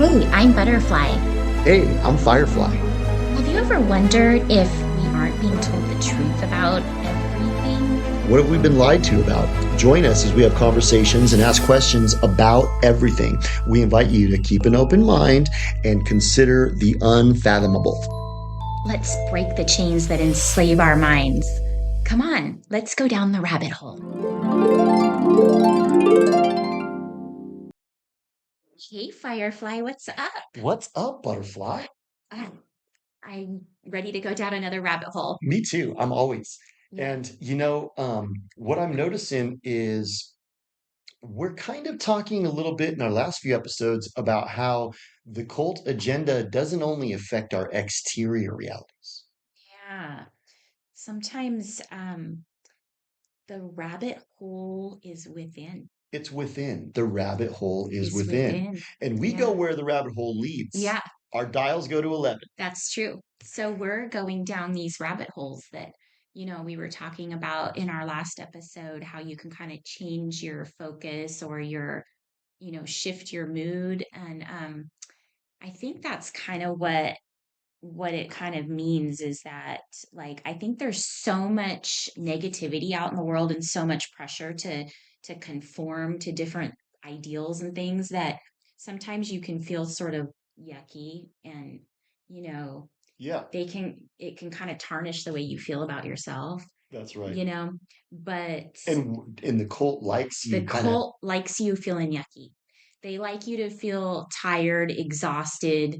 Hey, I'm Butterfly. Hey, I'm Firefly. Have you ever wondered if we aren't being told the truth about everything? What have we been lied to about? Join us as we have conversations and ask questions about everything. We invite you to keep an open mind and consider the unfathomable. Let's break the chains that enslave our minds. Come on, let's go down the rabbit hole. Hey, Firefly, what's up? What's up, Butterfly? Ah, I'm ready to go down another rabbit hole. Me too. I'm always. Yeah. And what I'm noticing is we're kind of talking a little bit in our last few episodes about how the cult agenda doesn't only affect our exterior realities. Yeah. Sometimes the rabbit hole is within. It's within. The rabbit hole is Is within. within. And we go Yeah. where the rabbit hole leads. Yeah. Our dials go to 11. That's true. So we're going down these rabbit holes that, we were talking about in our last episode, how you can kind of change your focus or shift your mood. And I think that's kind of what it kind of means is that like I think there's so much negativity out in the world and so much pressure to conform to different ideals and things that sometimes you can feel sort of yucky and you know Yeah, it can kind of tarnish the way you feel about yourself, that's right. you know but And the cult likes the you kind of cult likes you feeling yucky. They like you to feel tired, exhausted,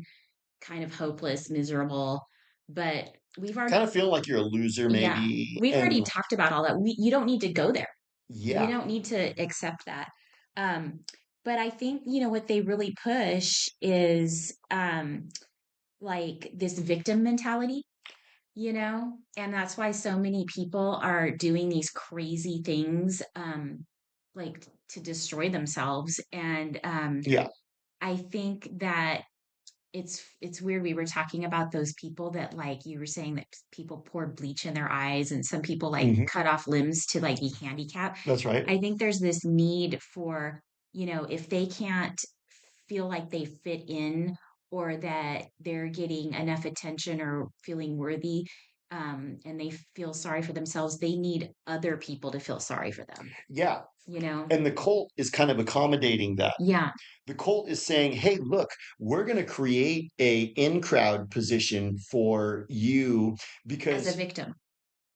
kind of hopeless, miserable. But we've already, kind of feel like you're a loser, yeah, maybe. we've already And talked about all that. You don't need to go there. You yeah, don't need to accept that. Um, but I think, what they really push is like this victim mentality, and that's why so many people are doing these crazy things, like to destroy themselves. And yeah, I think that it's weird. We were talking about those people that, like you were saying, that people pour bleach in their eyes and some people like hmm, cut off limbs to like be handicapped. that's right. I think there's this need for, if they can't feel like they fit in or that they're getting enough attention or feeling worthy, and they feel sorry for themselves, they need other people to feel sorry for them, Yeah. you know? And the cult is kind of accommodating that. Yeah, The cult is saying, hey, look, we're going to create a in crowd position for you as a because victim.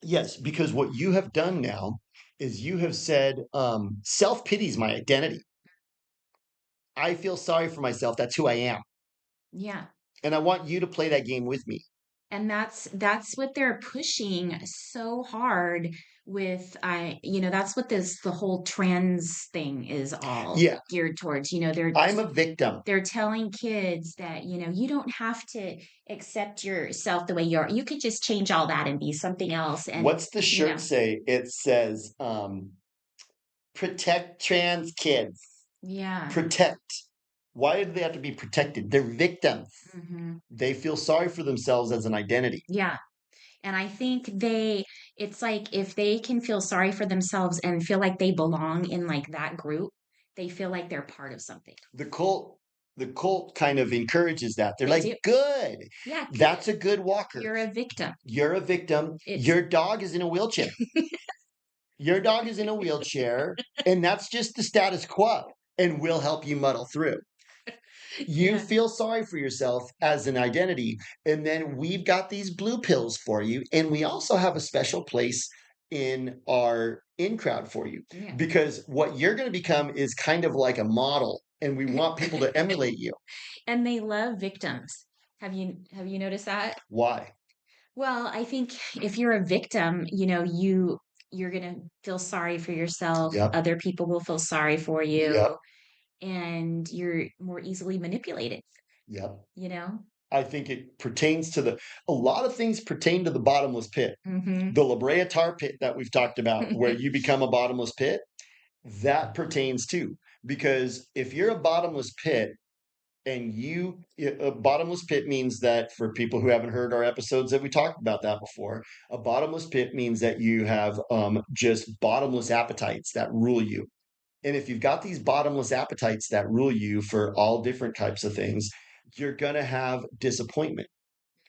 yes, because what you have done now is you have said, self pity is my identity. I feel sorry for myself. That's who I am. Yeah. And I want you to play that game with me. And that's what they're pushing so hard with. That's what this the whole trans thing is all Yeah, geared towards. they're I'm a victim. they're telling kids that, you don't have to accept yourself the way you are. You could just change all that and be something else. And What's the shirt say? It says, protect trans kids. yeah. Protect. Why do they have to be protected? They're victims. Hmm. They feel sorry for themselves as an identity. Yeah. And I think it's like if they can feel sorry for themselves and feel like they belong in like that group, they feel like they're part of something. The cult the cult kind of encourages that. They're They like, do. good. Yeah, good. That's a good walker. You're a victim. You're a victim. It's Your dog is in a wheelchair. Your dog is in a wheelchair, and that's just the status quo. And we'll help you muddle through. You yeah. feel sorry for yourself as an identity. And then we've got these blue pills for you. And we also have a special place in our in crowd for you Yeah. because what you're going to become is kind of like a model. And we want people to emulate you. And they love victims. Have you noticed that? Why? Well, I think if you're a victim, you're going to feel sorry for yourself. Yep. Other people will feel sorry for Yep. you, and you're more easily manipulated, Yep. you know? I think it pertains to a lot of things pertain to the bottomless pit. Mhm. The La Brea tar pit that we've talked about, where you become a bottomless pit, that pertains too. Because if you're a bottomless pit, and a bottomless pit means that for people who haven't heard our episodes that we talked about that before, a bottomless pit means that you have just bottomless appetites that rule you. And if you've got these bottomless appetites that rule you for all different types of things, you're going to have disappointment.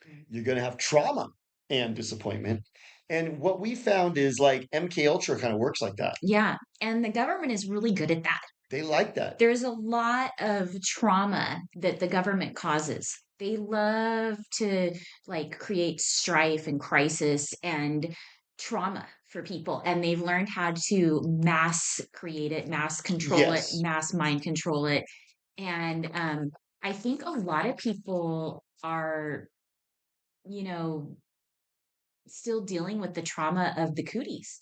Mhm. You're going to have trauma and disappointment. And what we found is like MK Ultra kind of works like that. Yeah, and the government is really good at that. They like that. There's a lot of trauma that the government causes. They love to like create strife and crisis and trauma for people. And they've learned how to mass create it, mass control it, Yes. mass mind control it. And I think a lot of people are, you know, still dealing with the trauma of the cooties.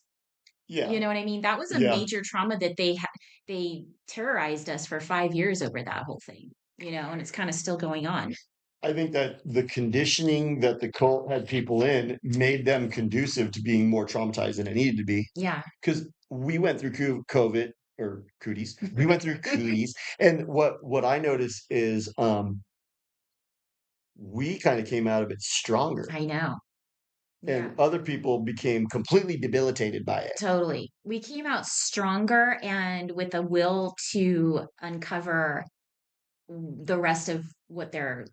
Yeah. You know what I mean? That was a Yeah. major trauma that they terrorized us for 5 years over that whole thing, and it's kinda still going on. I think that the conditioning that the cult had people in made them conducive to being more traumatized than it needed to be. Yeah. Because we went through COVID or cooties. We went through cooties, and what I noticed is we kind of came out of it stronger, I know. and Yeah, other people became completely debilitated by it. totally. We came out stronger and with a will to uncover the rest of what they're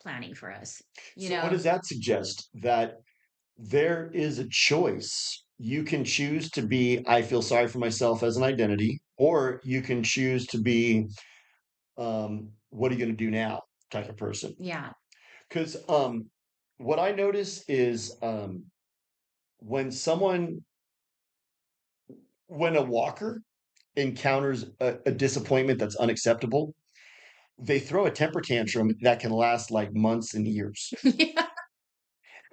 planning for us, you So, what know? does that suggest? That there is a choice. You can choose to be, I feel sorry for myself as an identity, or you can choose to be, what are you going to do now type of person. Yeah. Because what I notice is when someone, when a walker encounters a disappointment that's unacceptable, they throw a temper tantrum that can last like months and years. Yeah.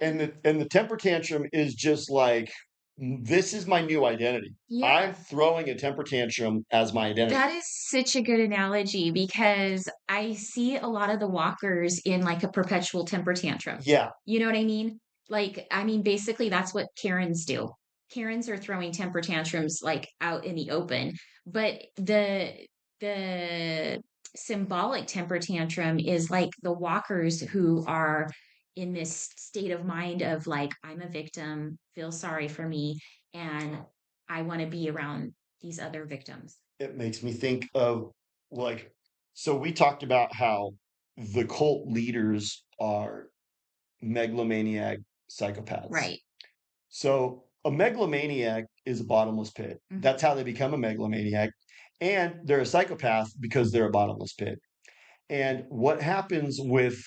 And the temper tantrum is just like, this is my new identity. Yeah. I'm throwing a temper tantrum as my identity. That is such a good analogy because I see a lot of the walkers in like a perpetual temper tantrum. Yeah, You know what I mean? Like, I mean, basically, that's what Karens do. Karens are throwing temper tantrums like out in the open, but the symbolic temper tantrum is like the walkers who are in this state of mind of like, I'm a victim, feel sorry for me, and I want to be around these other victims. it makes me think of like, so we talked about how the cult leaders are megalomaniac psychopaths. Right. So a megalomaniac is a bottomless pit. Mhm. That's how they become a megalomaniac. And they're a psychopath because they're a bottomless pit. And what happens with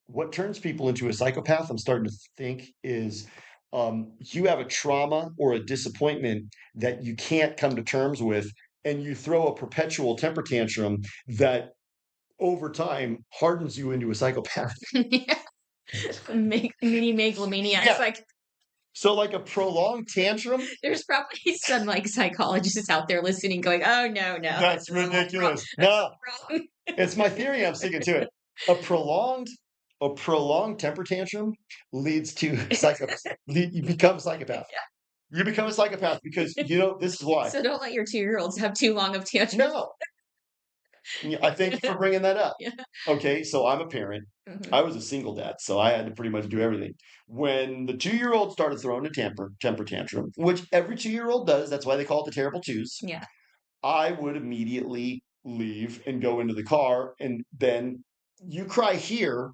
what turns people into a psychopath, I'm starting to think, is you have a trauma or a disappointment that you can't come to terms with, and you throw a perpetual temper tantrum that over time hardens you into a psychopath. Yeah. Mini megalomaniacs. Yeah. Like, So, like a prolonged tantrum, there's probably some like psychologists out there listening, going, "Oh no, no, that's that's all wrong. ridiculous. That's No, all wrong." it's my theory. I'm sticking to it. A prolonged, a prolonged temper tantrum leads to you become a psychopath. You become a psychopath because this is why. So don't let your 2-year-olds have too long of tantrums. No, yeah, I thank you for bringing that up. Yeah. Okay, so I'm a parent. Mhm. I was a single dad, so I had to pretty much do everything. When the 2-year-old started throwing a temper tantrum, which every 2-year-old does, that's why they call it the terrible twos. Yeah. I would immediately leave and go into the car, and then you cry here,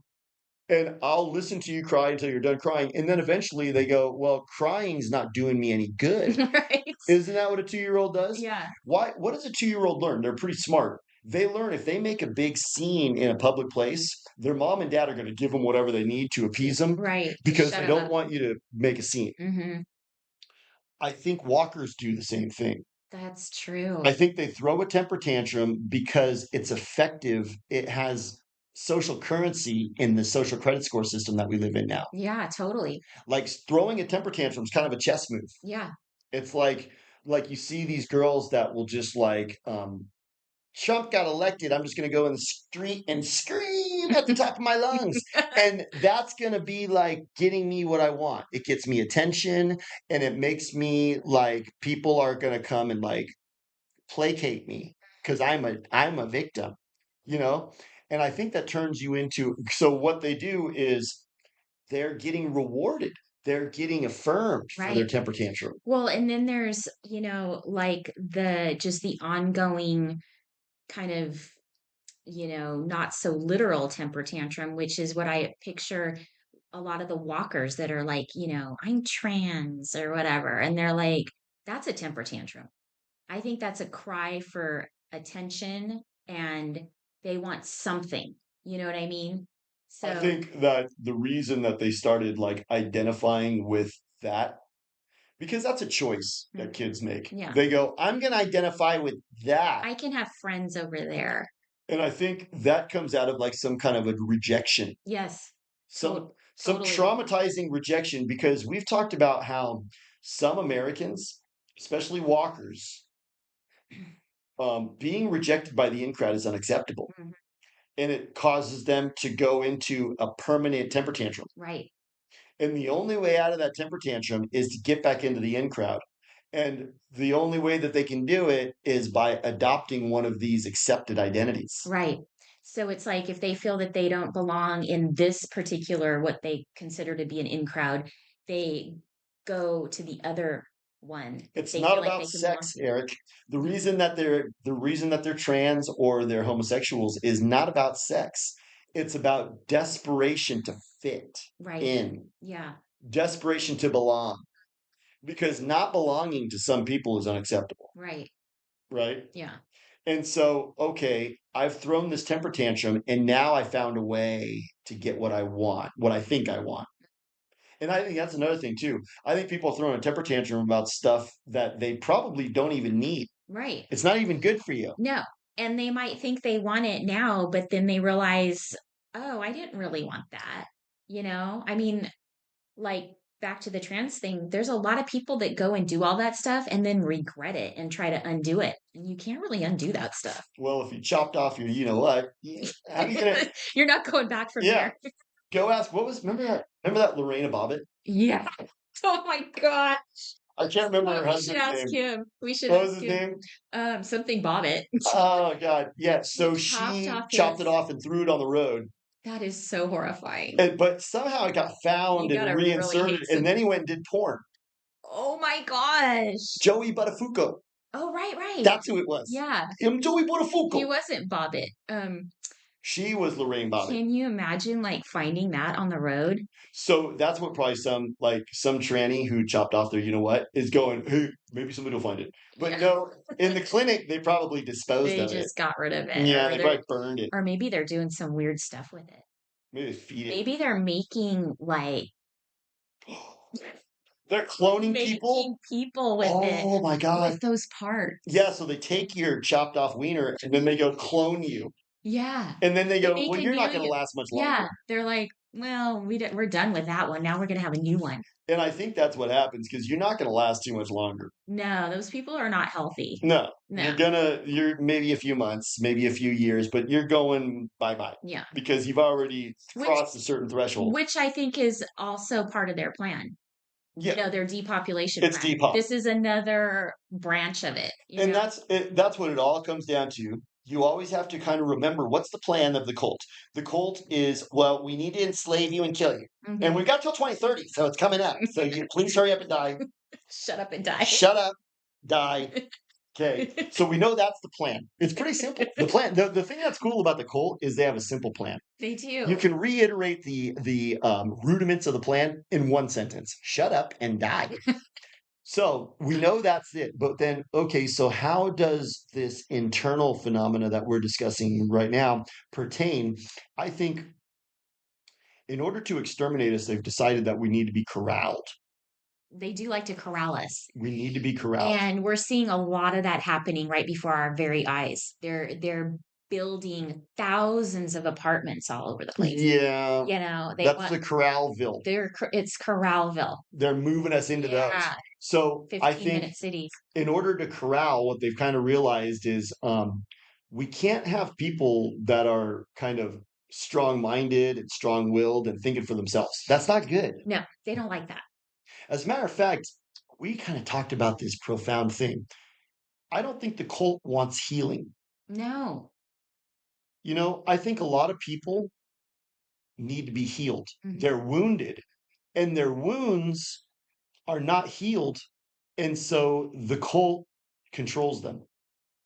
and I'll listen to you cry until you're done crying. And then eventually they go, well, crying's not doing me any good. Right. Isn't that what a 2-year-old does? Yeah. Why? What does a 2-year-old learn? They're pretty smart. They learn if they make a big scene in a public place, their mom and dad are going to give them whatever they need to appease them Right. To because shut they them don't up. want you to make a scene. Hmm. I think walkers do the same thing. That's I true. think they throw a temper tantrum because it's effective. It has social currency in the social credit score system that we live in now. Yeah, totally. Like throwing a temper tantrum is kind of a chess move. Yeah. It's like you see these girls that will just like Trump got elected. I'm just going to go in the street and scream at the top of my lungs. And that's going to be like getting me what I want. It gets me attention and it makes me like people are going to come and like placate me because I'm a victim, you know? And I think that turns you into, so what they do is they're getting rewarded they're getting affirmed for their Right. temper tantrum. Well, and then there's, like the ongoing kind of, not so literal temper tantrum, which is what I picture a lot of the walkers that are like, I'm trans or whatever. And they're like, that's a temper tantrum. I think that's a cry for attention and they want something. You know what I mean? I So, think that the reason that they started like identifying with that, because that's a choice mm, that kids make. yeah, They go, I'm going to identify with that. I can have friends over there. And I think that comes out of like some kind of a rejection, Yes, some some totally. traumatizing rejection, because we've talked about how some Americans, especially walkers, being rejected by the in crowd is unacceptable, Mhm, and it causes them to go into a permanent temper tantrum. right, And the only way out of that temper tantrum is to get back into the in crowd. And the only way that they can do it is by adopting one of these accepted identities. right. So it's like if they feel that they don't belong in this particular, what they consider to be an in crowd, they go to the other one that It's they not feel like about they can belong sex, to. Eric. Yeah, The reason that they're trans or they're homosexuals is not about sex. It's about desperation to fit right. in, Yeah, desperation to belong. Because not belonging to some people is unacceptable, right. right? Yeah. And so, okay, I've thrown this temper tantrum and now I found a way to get what I want, what I think I want. And I think that's another thing too. I think people are throwing a temper tantrum about stuff that they probably don't even need. Right. It's not even good for you. No. And they might think they want it now, but then they realize, oh, I didn't really want that. I mean, like back to the trans thing, there's a lot of people that go and do all that stuff and then regret it and try to undo it. And you can't really undo that stuff. Well, if you chopped off your, you know what, how are you gonna? You're not going back from Yeah, there. go ask. What was? Remember that Lorena Bobbitt? Yeah. Oh my God. I can't remember Oh, her we should husband's ask name. him. We should What was ask his him. name? Something Bobbitt. Oh God, yeah. He So chopped she off chopped it his. off and threw it on the road, That is so horrifying. and but somehow it got You found and gotta really reinserted, hate and some. then he went and did porn. Oh my gosh. Joey Buttafuoco. Oh, right, right. That's who it was. Yeah. Joey He Buttafuoco. wasn't Bobbitt. She was Lorraine Bobbitt. Can you imagine like finding that on the road? So that's what probably some tranny who chopped off their you know what is going, hey, maybe somebody will find it. But Yeah. no, in the clinic they probably disposed They of it. just got rid of it Yeah, or they they're probably burned it. or maybe they're doing some weird stuff with it. Maybe they feed it. Maybe they're making like They're cloning people. making people with it, Oh my God. with those parts. Yeah, so they take your chopped off wiener and then they go clone you. Yeah. And then they They go, make well, a you're new not going to you. last much Yeah. longer. They're like, well, we're done with that one. Now we're gonna have a new one. And I think that's what happens because you're not going to last too much longer. No, those people are not healthy. No, No. you're maybe a few months, maybe a few years, but you're going bye bye Yeah. because you've already Which crossed a certain threshold. which I think is also part of their plan. Yeah, Their depopulation it's plan. Depop. This is another branch of it, And that's what it all comes down to. You always have to kind of remember what's the plan of the cult. The cult is, well, we need to enslave you and kill you. And Mhm. we've got till 2030, so it's coming up. So you please hurry up and die. Shut up and die. Shut up, die. Okay. So we know that's the plan. It's pretty simple. The plan, the thing that's cool about the cult is they have a simple plan. They You do. can reiterate the rudiments of the plan in one sentence. Shut up and die. So we know that's it. But then, okay, so how does this internal phenomena that we're discussing right now pertain? I think in order to exterminate us, they've decided that we need to be corralled. They do like to corral us. We need to be corralled. And we're seeing a lot of that happening right before our very eyes. They're building thousands of apartments all over the place. Yeah, They that's want the Corralville. it's Corralville. They're moving us into those. Yeah, So I 15-minute think cities. in order to corral, what they've kind of realized is we can't have people that are kind of strong-minded and strong-willed and thinking for themselves. That's not good. No, they don't like that. As a matter of fact, we kind of talked about this profound thing. I don't think the cult wants healing. No. I think a lot of people need to be healed. Mhm. They're wounded and their wounds are not healed. And so the cult controls them.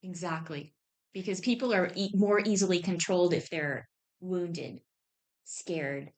Exactly. Because people are more easily controlled if they're wounded, scared,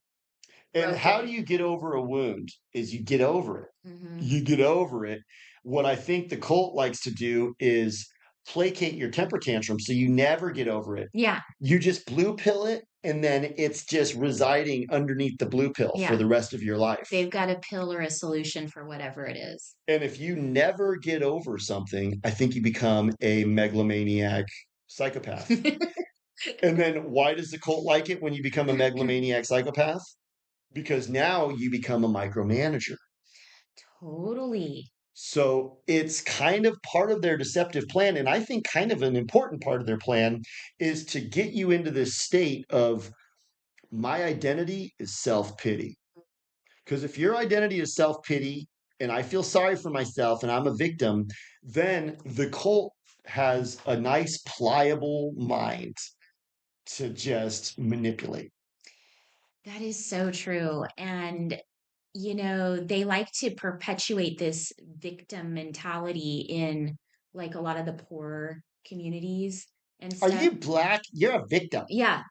And how do broken. you get over a wound? Is you get over it. Hmm. You get over it. What I think the cult likes to do is placate your temper tantrum so you never get over it. Yeah. You just blue pill it, and then it's just residing underneath the blue pill for Yeah. the rest of your life. They've got a pill or a solution for whatever it is. And if you never get over something, I think you become a megalomaniac psychopath. And then why does the cult like it when you become a megalomaniac psychopath? Because now you become a micromanager. Totally. So it's kind of part of their deceptive plan. And I think kind of an important part of their plan is to get you into this state of my identity is self pity. Because if your identity is self pity and I feel sorry for myself and I'm a victim, then the cult has a nice, pliable mind to just manipulate. That is so true. And, they like to perpetuate this victim mentality in like a lot of the poor communities and Are stuff. you black? You're a victim. Yeah.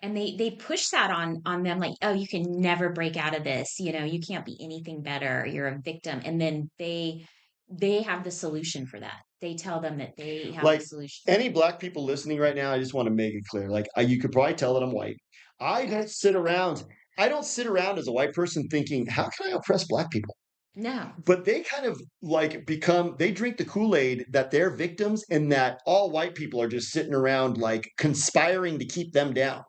And they push that on them like, oh, you can never break out of this. You can't be anything better. You're a victim. And then they have the solution for that. They tell them that they have the Like solution. any black people listening right now, I just want to make it clear. Like you could probably tell that I'm white. I don't sit around. I don't sit around as a white person thinking, how can I oppress black people? No. But they kind of like they drink the Kool-Aid that they're victims and that all white people are just sitting around like conspiring to keep them down.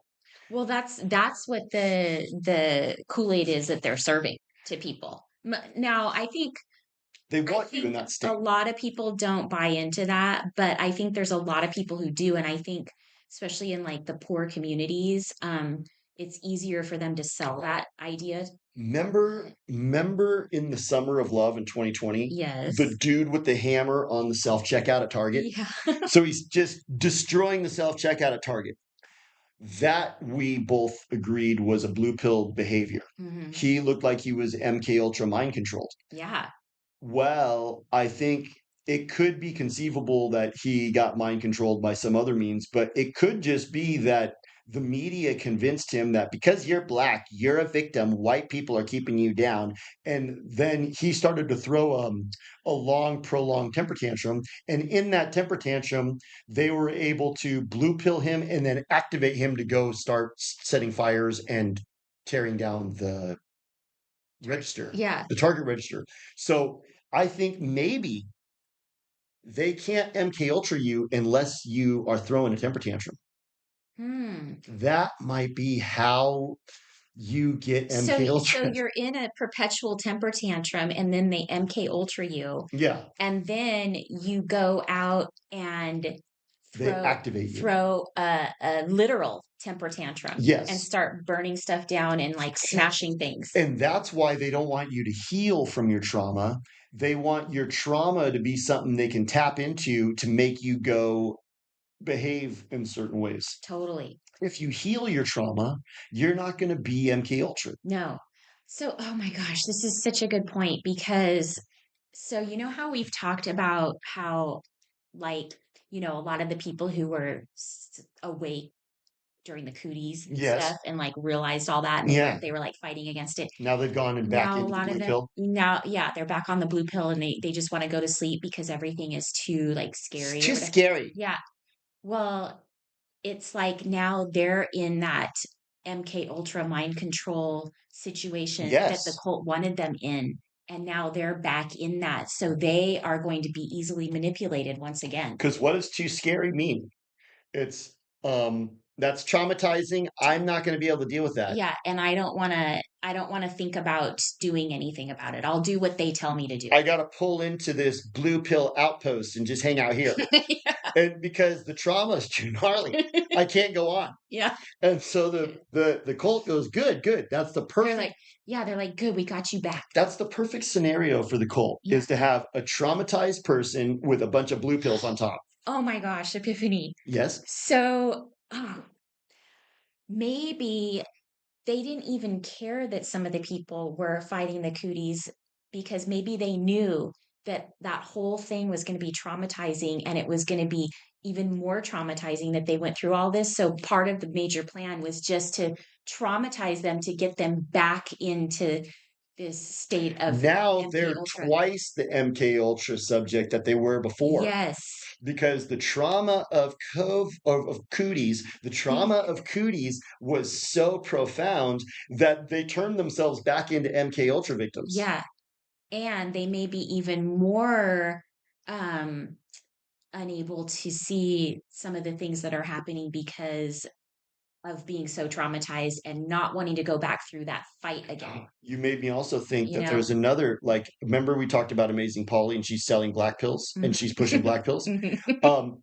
Well, that's what the Kool-Aid is that they're serving to people. Now, They I want you in think that a state. lot of people don't buy into that, but I think there's a lot of people who do, and I think especially in like the poor communities, it's easier for them to sell that idea. Remember in the summer of love in 2020, the Yes. dude with the hammer on the self-checkout at Target. Yeah. So he's just destroying the self-checkout at Target. That we both agreed was a blue pill behavior. Hmm. He looked like he was MK Ultra mind controlled. Yeah. Well, I think it could be conceivable that he got mind controlled by some other means, but it could just be that the media convinced him that because you're black, you're a victim, white people are keeping you down. And then he started to throw a long, prolonged temper tantrum. And in that temper tantrum, they were able to blue pill him and then activate him to go start setting fires and tearing down the register, Yeah. the Target register. So I think maybe they can't MK Ultra you unless you are throwing a temper tantrum. Hmm. That might be how you get So MK so Ultra. you're in a perpetual temper tantrum and then they MK Ultra you Yeah, and then you go out and they throw activate you. throw a literal temper tantrum and Yes. start burning stuff down and like smashing things. And that's why they don't want you to heal from your trauma. They want your trauma to be something they can tap into to make you go behave in certain ways. Totally. If you heal your trauma, you're not going to be MK Ultra. No. So, oh my gosh, this is such a good point because so you know how we've talked about how like, a lot of the people who were awake during the cooties and Yes. stuff and like realized all that and they were Yeah. they were like fighting against it. Now they've gone and back Now a into the lot of blue them pill. now, yeah, they're back on the blue pill and they just want to go to sleep because everything is too like It's scary or too whatever. scary. Yeah. Well, it's like now they're in that MK Ultra mind control situation that the Yes. cult wanted them in. And now they're back in that. So they are going to be easily manipulated once again. Because what does too scary mean? It's that's traumatizing. I'm not going to be able to deal with that. Yeah, and I don't want to think about doing anything about it. I'll do what they tell me to do. I got to pull into this blue pill outpost and just hang out here. And because the trauma is too gnarly, I can't go on. Yeah. And so the cult goes, good, good. They're like, yeah, they're like, good, we got you back. That's the perfect scenario for the cult Yeah. is to have a traumatized person with a bunch of blue pills on top. Oh my gosh, Epiphany. Yes. So maybe they didn't even care that some of the people were fighting the cooties because maybe they knew that that whole thing was going to be traumatizing and it was going to be even more traumatizing that they went through all this. So part of the major plan was just to traumatize them to get them back into this state of Now MK they're Ultra. twice the MK Ultra subject that they were before. Yes. Because the trauma of cooties, the trauma of cooties was so profound that they turned themselves back into MK Ultra victims. Yeah. And they may be even more um unable to see some of the things that are happening because of being so traumatized and not wanting to go back through that fight again, You made me also think you that know? there's another, like, remember we talked about Amazing Polly and she's selling black pills and she's pushing Mhm. black pills? Mhm. Um,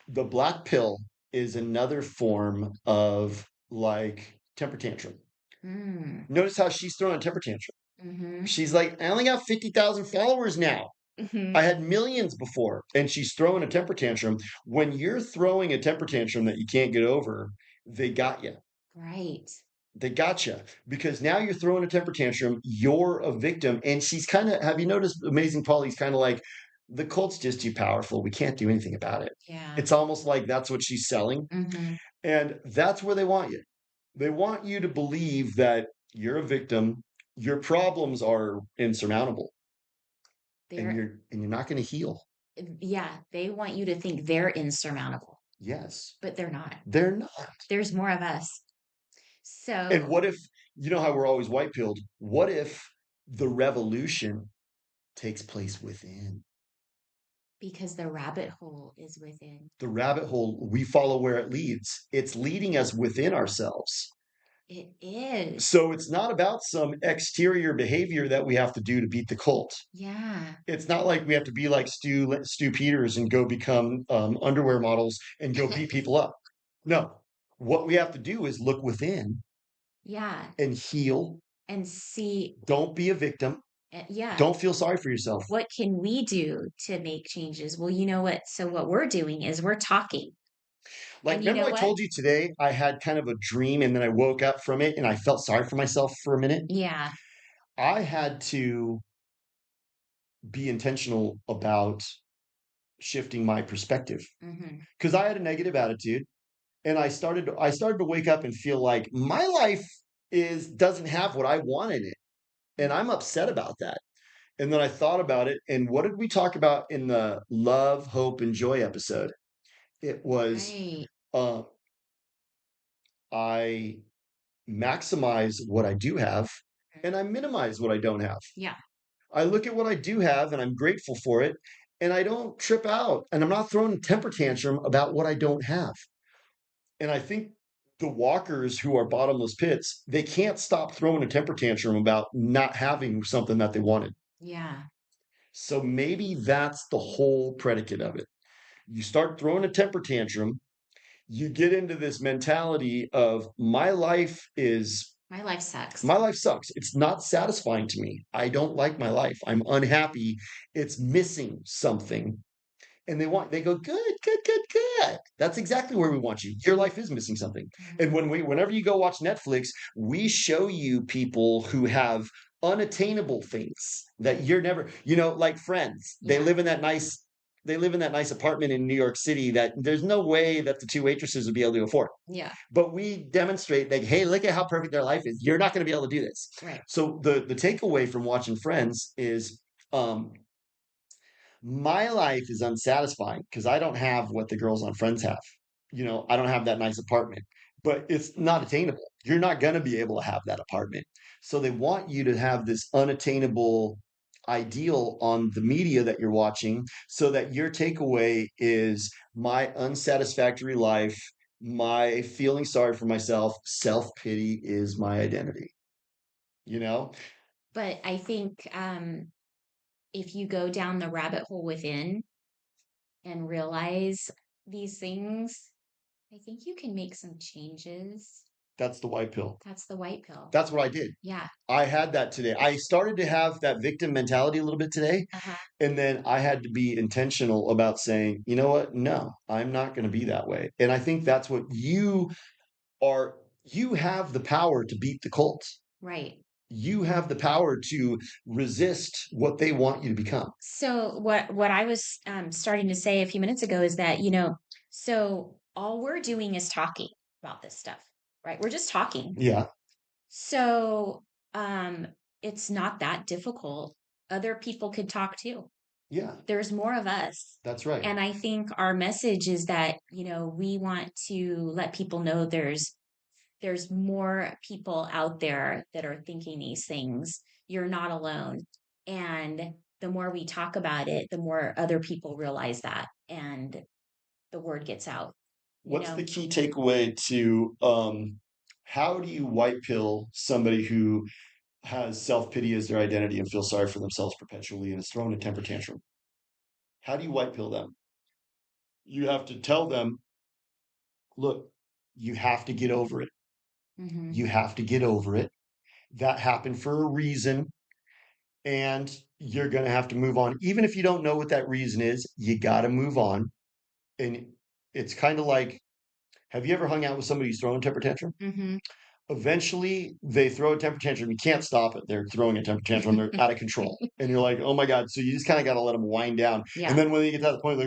the black pill is another form of like temper tantrum. Mm, Notice how she's throwing a temper tantrum. mhm, She's like, I only got 50,000 followers now. I mhm. had millions before, and she's throwing a temper tantrum. When you're throwing a temper tantrum that you can't get over, they got you. Right. They got you because now you're throwing a temper tantrum. You're a victim. And she's kind of, have you noticed Amazing Polly's kind of like, the cult's just too powerful. We can't do anything about it. Yeah. It's almost like that's what she's selling. Mhm. And that's where they want you. They want you to believe that you're a victim, your problems are insurmountable, and They're you're not going to heal. yeah, they want you to think they're insurmountable, Yes, but they're not. they're not. There's more of us. And So, what if, you know how we're always white pilled? What if the revolution takes place within? because the rabbit hole is within. The rabbit hole, we follow where it leads. It's leading us within ourselves. It is. So it's not about some exterior behavior that we have to do to beat the cult. Yeah. It's not like we have to be like Stu Peters and go become underwear models and go beat people up. No, what we have to do is look within Yeah. and heal. And see, Don't be a victim. yeah, Don't feel sorry for yourself. what can we do to make changes? Well, you know what? So what we're doing is we're talking. Like, And you remember know I what? told you today I had kind of a dream and then I woke up from it and I felt sorry for myself for a minute? Yeah. I had to be intentional about shifting my perspective Hmm. because I had a negative attitude and I started to wake up and feel like my life is doesn't have what I want in it. And I'm upset about that. And then I thought about it. And what did we talk about in the love, hope, and joy episode? It was Right. uh, I maximize what I do have and I minimize what I don't have. Yeah. I look at what I do have and I'm grateful for it. And I don't trip out and I'm not throwing a temper tantrum about what I don't have. And I think the walkers who are bottomless pits, they can't stop throwing a temper tantrum about not having something that they wanted. Yeah. So maybe that's the whole predicate of it. You start throwing a temper tantrum, you get into this mentality of My life sucks. my life sucks. It's not satisfying to me. I don't like my life. I'm unhappy. It's missing something. And they go, good, good, good, good. That's exactly where we want you. Your life is missing something. And Mhm. whenever you go watch Netflix, we show you people who have unattainable things that you're never, like Friends. Yeah. They live in that nice apartment in New York City that there's no way that the two waitresses would be able to afford. Yeah. But we demonstrate like, hey, look at how perfect their life is. You're not going to be able to do this. Right. So the takeaway from watching Friends is my life is unsatisfying because I don't have what the girls on Friends have. I don't have that nice apartment, but it's not attainable. You're not going to be able to have that apartment. So they want you to have this unattainable ideal on the media that you're watching so that your takeaway is my unsatisfactory life, my feeling sorry for myself, self pity is my identity, you know? But I think if you go down the rabbit hole within and realize these things, I think you can make some changes. That's the white pill. That's the white pill. That's what I did. Yeah. I had that today. I started to have that victim mentality a little bit today. Uh-huh. And then I had to be intentional about saying, you know what? No, I'm not going to be that way. And I think that's what you are. You have the power to beat the cult. Right. You have the power to resist what they want you to become. So what I was starting to say a few minutes ago is that, so all we're doing is talking about this stuff, right? We're just talking. Yeah. So um it's not that difficult. Other people could talk too. Yeah. There's more of us. That's right. And I think our message is that, we want to let people know there's more people out there that are thinking these things. You're not alone. And the more we talk about it, the more other people realize that and the word gets out, you What's know? the key takeaway to how do you white pill somebody who has self-pity as their identity and feels sorry for themselves perpetually and is throwing a temper tantrum? How do you white pill them? You have to tell them, look, you have to get over it. Hmm. You have to get over it. That happened for a reason, and you're going to have to move on. Even if you don't know what that reason is, you got to move on. And it's kind of like, have you ever hung out with somebody who's throwing a temper tantrum? Hmm. Eventually, they throw a temper tantrum. You can't stop it. They're throwing a temper tantrum. They're out of control. And you're like, oh my God. So you just kind of got to let them wind down. And Yeah. then when they get to that point,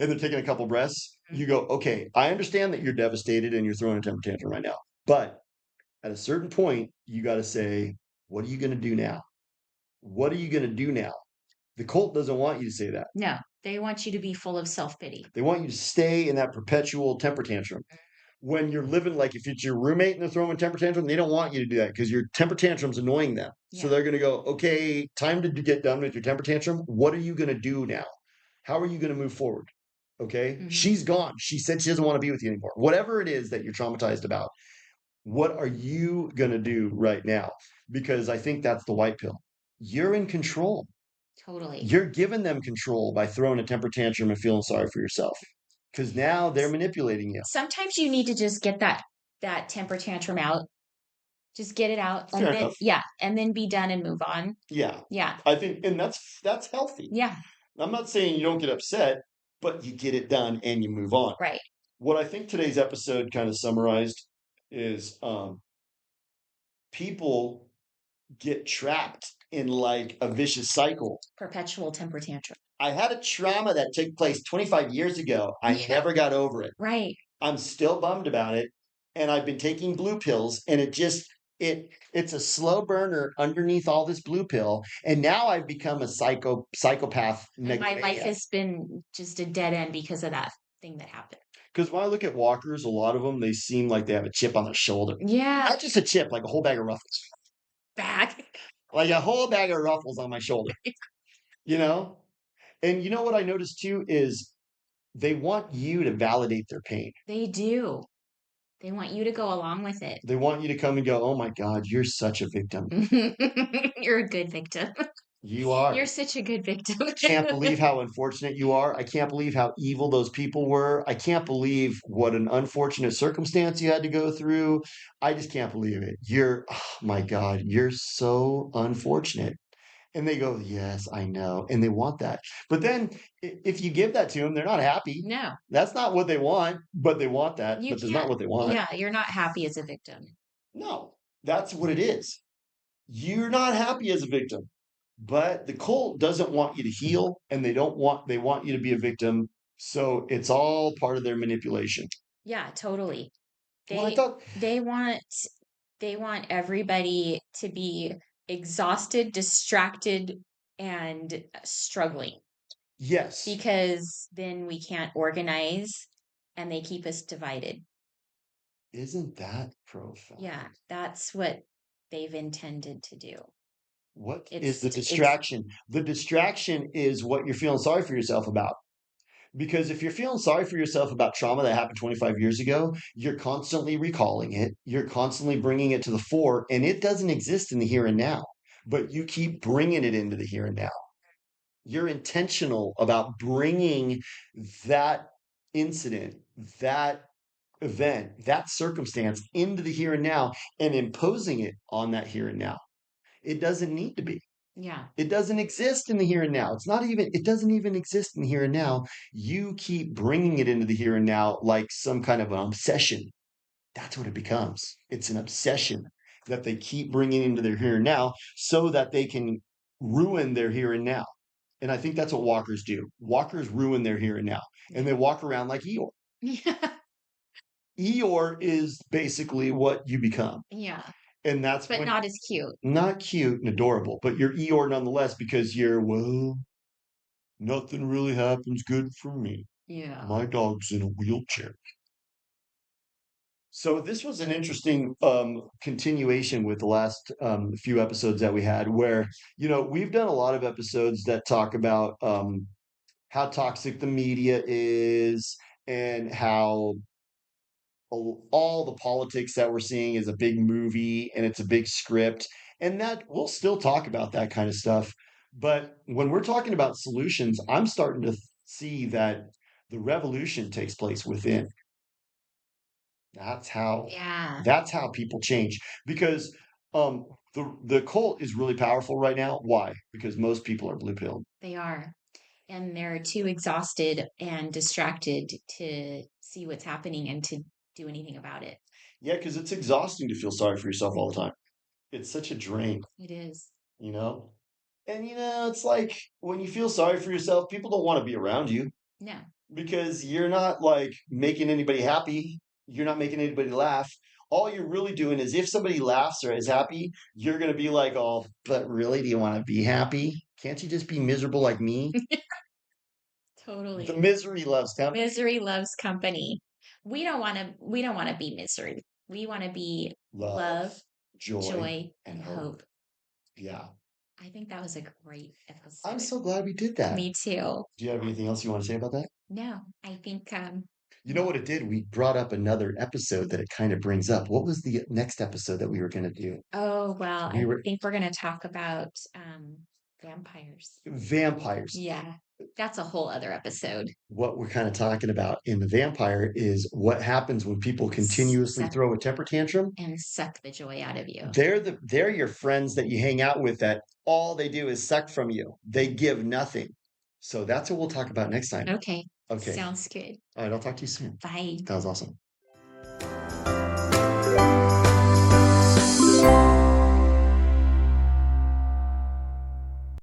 and they're taking a couple breaths, you go, okay, I understand that you're devastated and you're throwing a temper tantrum right now. But at a certain point, you got to say, what are you going to do now? What are you going to do now? The cult doesn't want you to say that. No, they want you to be full of self-pity. They want you to stay in that perpetual temper tantrum. When you're living, like if it's your roommate and they're throwing a temper tantrum, they don't want you to do that because your temper tantrum's annoying them. So Yeah. they're going to go, okay, time to get done with your temper tantrum. What are you going to do now? How are you going to move forward? Okay. Hmm. She's gone. She said she doesn't want to be with you anymore. Whatever it is that you're traumatized about, what are you going to do right now? Because I think that's the white pill. You're in control. Totally. You're giving them control by throwing a temper tantrum and feeling sorry for yourself because now they're manipulating you. Sometimes you need to just get that temper tantrum out. Just get it out and Fair then enough. yeah, and then be done and move on. Yeah. Yeah. I think, and that's healthy. Yeah. I'm not saying you don't get upset, but you get it done and you move on. Right. What I think today's episode kind of summarized is people get trapped in like a vicious cycle. Perpetual temper tantrum. I had a trauma that took place 25 years ago. I Yeah. never got over it. Right. I'm still bummed about it. And I've been taking blue pills and it's a slow burner underneath all this blue pill. And now I've become a psychopath And my life megalomaniac. has been just a dead end because of that thing that happened. Because when I look at walkers, a lot of them, they seem like they have a chip on their shoulder. Yeah. Not just a chip, like a whole bag of ruffles. Back. Like a whole bag of ruffles on my shoulder, you know? And you know what I noticed too is they want you to validate their pain. They do. They want you to go along with it. They want you to come and go, oh my God, you're such a victim. You're a good victim. You You're are. such a good victim. Can't believe how unfortunate you are. I can't believe how evil those people were. I can't believe what an unfortunate circumstance you had to go through. I just can't believe it. Oh my God, you're so unfortunate. And they go, yes, I know. And they want that. But then if you give that to them, they're not happy. No, That's not what they want, but they want that. you But that's not can't. what they want. Yeah, you're not happy as a victim. No, that's what it is. You're not happy as a victim. But the cult doesn't want you to heal and they want you to be a victim. So it's all part of their manipulation. Yeah, totally. Well, I They thought, they want they want everybody to be exhausted, distracted, and struggling yes, because then we can't organize and they keep us divided. isn't that profound? Yeah, that's what they've intended to do. What is It's the it's distraction? The distraction is what you're feeling sorry for yourself about. Because if you're feeling sorry for yourself about trauma that happened 25 years ago, you're constantly recalling it. You're constantly bringing it to the fore, and it doesn't exist in the here and now, but you keep bringing it into the here and now. You're intentional about bringing that incident, that event, that circumstance into the here and now and imposing it on that here and now. It doesn't need to be. yeah. It doesn't exist in the here and now. It doesn't even exist in the here and now. You keep bringing it into the here and now like some kind of an obsession. That's what it becomes. It's an obsession that they keep bringing into their here and now so that they can ruin their here and now. And I think that's what walkers do. Walkers ruin their here and now, and they Yeah. walk around like Eeyore. Yeah. Eeyore is basically what you become. Yeah. And that's But when not as cute. not cute and adorable, but you're Eeyore nonetheless because you're, well, nothing really happens good for me. Yeah. My dog's in a wheelchair. So this was an interesting continuation with the last few episodes that we had, where we've done a lot of episodes that talk about how toxic the media is and how all the politics that we're seeing is a big movie and it's a big script, and that we'll still talk about that kind of stuff. But when we're talking about solutions, I'm starting to see that the revolution takes place within. That's how Yeah. that's how people change because the cult is really powerful right now. Why? Because most people are blue pilled. They are. And they're too exhausted and distracted to see what's happening and to do anything about it. Yeah, because it's exhausting to feel sorry for yourself all the time. It's such a drain, It is. you know? And it's like when you feel sorry for yourself, people don't want to be around you No. because you're not like making anybody happy. You're not making anybody laugh. All you're really doing is if somebody laughs or is happy, you're going to be like, oh, but really, do you want to be happy? Can't you just be miserable like me? The Totally. misery loves company. Misery loves company. We don't want to be misery. We want to be Love, love, joy, joy, and and hope. hope. Yeah. I think that was a great I'm episode. so glad we did that. Me too. Do you have anything else you want to say about that? No, I think You know what it did? We brought up another episode that it kind of brings up. What was the next episode that we were going to do? oh well, We I were think we're gonna talk about vampires. vampires. Yeah. That's a whole other episode. What we're kind of talking about in the vampire is what happens when people continuously Suck throw a temper tantrum. and suck the joy out of you. They're your friends that you hang out with that all they do is suck from you. They give nothing. So that's what we'll talk about next time. Okay. Okay. Sounds good. All right, I'll talk to you soon. Bye. That was awesome.